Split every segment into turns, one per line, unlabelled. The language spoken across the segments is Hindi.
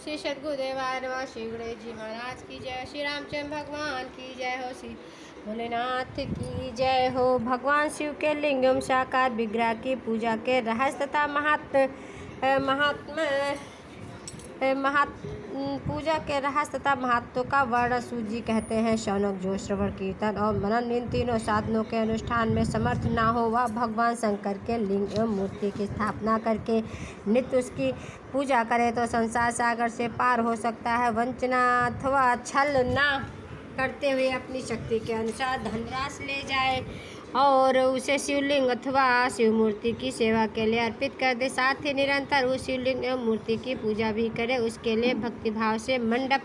श्री सद्गुरुदेवाय नमः। श्री गणेश जी महाराज की जय। श्री रामचंद्र भगवान की जय हो। श्री भोलेनाथ की जय हो। भगवान शिव के लिंगम साकार विग्रह की पूजा के रहस्य तथा पूजा के रहस्य तथा महत्व का वर्णन सूत जी कहते हैं। शौनक जो श्रवण कीर्तन और मनन इन तीनों साधनों के अनुष्ठान में समर्थ ना हो, वह भगवान शंकर के लिंग एवं मूर्ति की स्थापना करके नित्य उसकी पूजा करे तो संसार सागर से पार हो सकता है। वंचना अथवा छल ना करते हुए अपनी शक्ति के अनुसार धनराशि ले जाए और उसे शिवलिंग अथवा शिव मूर्ति की सेवा के लिए अर्पित कर दे। साथ ही निरंतर उस शिवलिंग एवं मूर्ति की पूजा भी करे। उसके लिए भक्तिभाव से मंडप,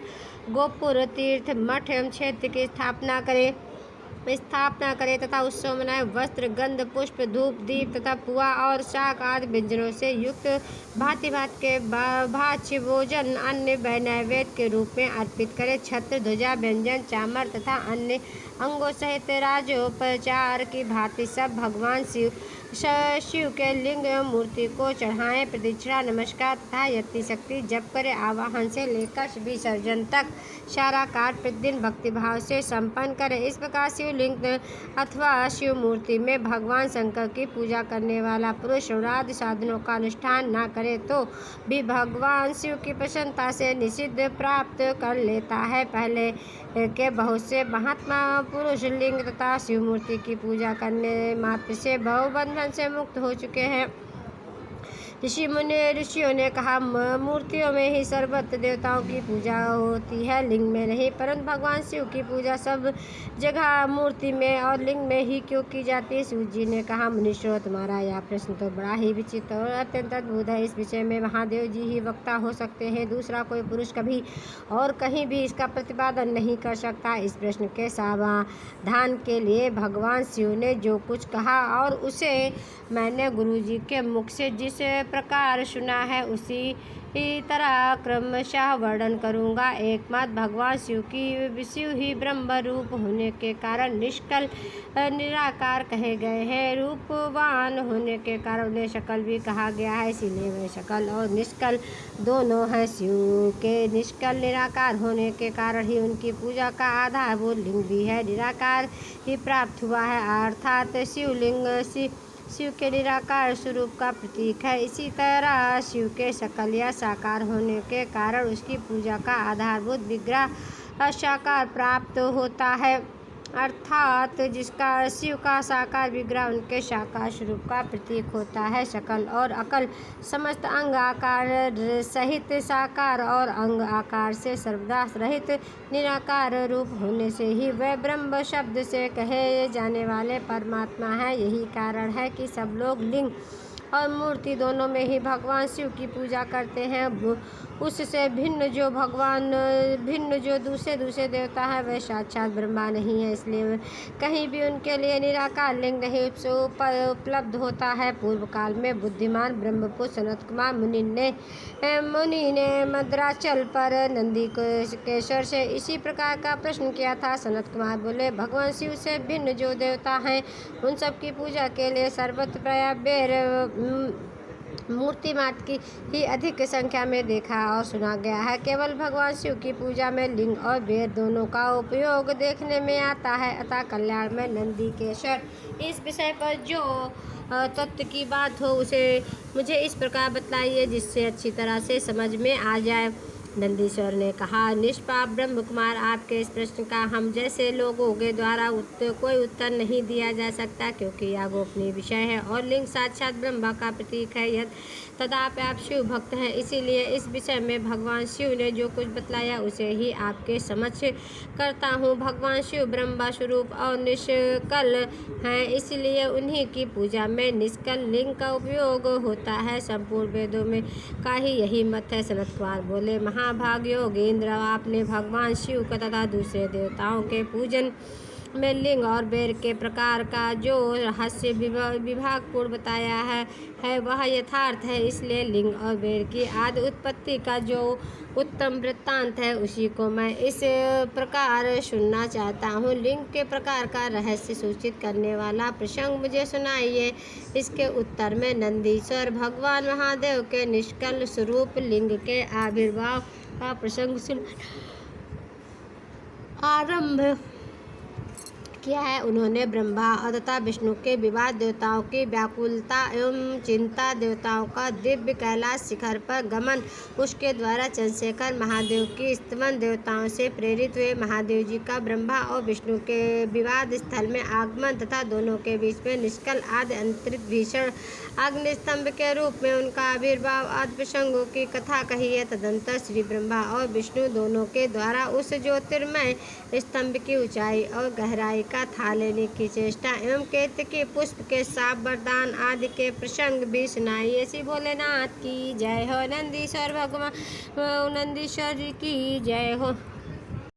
गोपुर, तीर्थ, मठ एवं क्षेत्र की स्थापना करे तथा उत्सव मनाए। वस्त्र, गंध, पुष्प, धूप, दीप तथा पुआ और शाक आदि व्यंजनों से युक्त भांति भांति के भाज्य भोजन अन्य नैवेद्य के रूप में अर्पित करे। छत्र, ध्वजा, व्यंजन, चामर तथा अन्य अंगों सहित राजोपचार की भांति सब भगवान शिव के लिंग एवं मूर्ति को चढ़ाएं। प्रदक्षिणा, नमस्कार तथा यथाशक्ति जप करे। आवाहन से लेकर विसर्जन तक सारा कार्य प्रतिदिन भक्तिभाव से संपन्न करे। इस प्रकार शिवलिंग अथवा शिव मूर्ति में भगवान शंकर की पूजा करने वाला पुरुष श्रवणादि साधनों का अनुष्ठान न करे तो भी भगवान शिव की प्रसन्नता से निषिद्ध प्राप्त कर लेता है। पहले के बहुत से महात्मा पुरुष लिंग तथा शिव मूर्ति की पूजा करने मात्र से भवबंधन से मुक्त हो चुके हैं। ऋषियों ने कहा, मूर्तियों में ही सर्वत्र देवताओं की पूजा होती है, लिंग में नहीं। परंतु भगवान शिव की पूजा सब जगह मूर्ति में और लिंग में ही क्यों की जाती है? सूत जी ने कहा, मुनीश्वरों, तुम्हारा यह प्रश्न तो बड़ा ही विचित्र और अत्यंत अद्भुत है। इस विषय में महादेव जी ही वक्ता हो सकते हैं। दूसरा कोई पुरुष कभी और कहीं भी इसका प्रतिपादन नहीं कर सकता। इस प्रश्न के समाधान के लिए भगवान शिव ने जो कुछ कहा और उसे मैंने गुरु जी के मुख से जिस प्रकार सुना है उसी तरह क्रमशः वर्णन करूँगा। एकमात्र भगवान शिव ही ब्रह्म रूप होने के कारण निष्कल निराकार कहे गए हैं। रूपवान होने के कारण उन्हें शकल भी कहा गया है, इसीलिए वे शकल और निष्कल दोनों हैं। शिव के निष्कल निराकार होने के कारण ही उनकी पूजा का आधारभूत लिंग भी है निराकार ही प्राप्त हुआ है, अर्थात शिवलिंग शिव के निराकार स्वरूप का प्रतीक है। इसी तरह शिव के सकल या साकार होने के कारण उसकी पूजा का आधारभूत विग्रह साकार प्राप्त होता है, अर्थात जिसका शिव का साकार विग्रह उनके साकार स्वरूप का प्रतीक होता है। शकल और अकल समस्त अंग आकार सहित साकार और अंग आकार से सर्वदा रहित निराकार रूप होने से ही वह ब्रह्म शब्द से कहे जाने वाले परमात्मा है। यही कारण है कि सब लोग लिंग और मूर्ति दोनों में ही भगवान शिव की पूजा करते हैं। उससे भिन्न जो दूसरे देवता है वह साक्षात ब्रह्मा नहीं है, इसलिए कहीं भी उनके लिए निराकार लिंग नहीं उपलब्ध होता है। पूर्व काल में बुद्धिमान ब्रह्मपुत्र सनत कुमार मुनि ने मद्राचल पर नंदी केश्वर से इसी प्रकार का प्रश्न किया था। सनत कुमार बोले, भगवान शिव से भिन्न जो देवता हैं उन सब की पूजा के लिए सर्वत्र प्राय मूर्ति मात्र की ही अधिक संख्या में देखा और सुना गया है। केवल भगवान शिव की पूजा में लिंग और बेर दोनों का उपयोग देखने में आता है। अतः कल्याण में नंदी केश्वर इस विषय पर जो तत्व की बात हो उसे मुझे इस प्रकार बतलाइए जिससे अच्छी तरह से समझ में आ जाए। नंदीश्वर ने कहा, निष्पाप ब्रह्म कुमार, आपके इस प्रश्न का हम जैसे लोगों के द्वारा कोई उत्तर नहीं दिया जा सकता, क्योंकि यह गोपनीय विषय है और लिंग साक्षात ब्रह्मा का प्रतीक है। तथापि आप शिव भक्त हैं, इसीलिए इस विषय में भगवान शिव ने जो कुछ बतलाया उसे ही आपके समक्ष करता हूँ। भगवान शिव ब्रह्मा स्वरूप और निष्कल हैं, इसलिए उन्हीं की पूजा में निष्कल लिंग का उपयोग होता है। संपूर्ण वेदों में का ही यही मत है। सनत कुमार बोले, महाभाग योगेंद्र, आपने भगवान शिव का तथा दूसरे देवताओं के पूजन में लिंग और बेर के प्रकार का जो रहस्य विभागपूर्ण बताया है वह यथार्थ है। इसलिए लिंग और बेर की आदि उत्पत्ति का जो उत्तम वृत्तांत है उसी को मैं इस प्रकार सुनना चाहता हूँ। लिंग के प्रकार का रहस्य सूचित करने वाला प्रसंग मुझे सुनाइए। इसके उत्तर में नंदीश्वर भगवान महादेव के निष्कल स्वरूप लिंग के आविर्भाव का प्रसंग आरंभ किया है। उन्होंने ब्रह्मा तथा विष्णु के विवाह, देवताओं की व्याकुलता एवं चिंता, देवताओं का दिव्य कैलाश शिखर पर गमन, उसके द्वारा चंद्रशेखर महादेव की स्तवन, देवताओं से प्रेरित हुए महादेव जी का ब्रह्मा और विष्णु के विवाद स्थल में आगमन तथा दोनों के बीच में निष्कल आदि अंतरिक्ष भीषण अग्निस्तंभ के रूप में उनका आविर्भाव आदि प्रसंगों की कथा कही है। तदंतर श्री ब्रह्मा और विष्णु दोनों के द्वारा उस ज्योतिर्मय स्तंभ की ऊंचाई और गहराई का था लेने की चेष्टा एवं केतकी पुष्प के साप वरदान आदि के प्रसंग भी सुनाई। ऐसी भोलेनाथ की जय हो। नंदीश्वर भगवान नंदीश्वर की जय हो।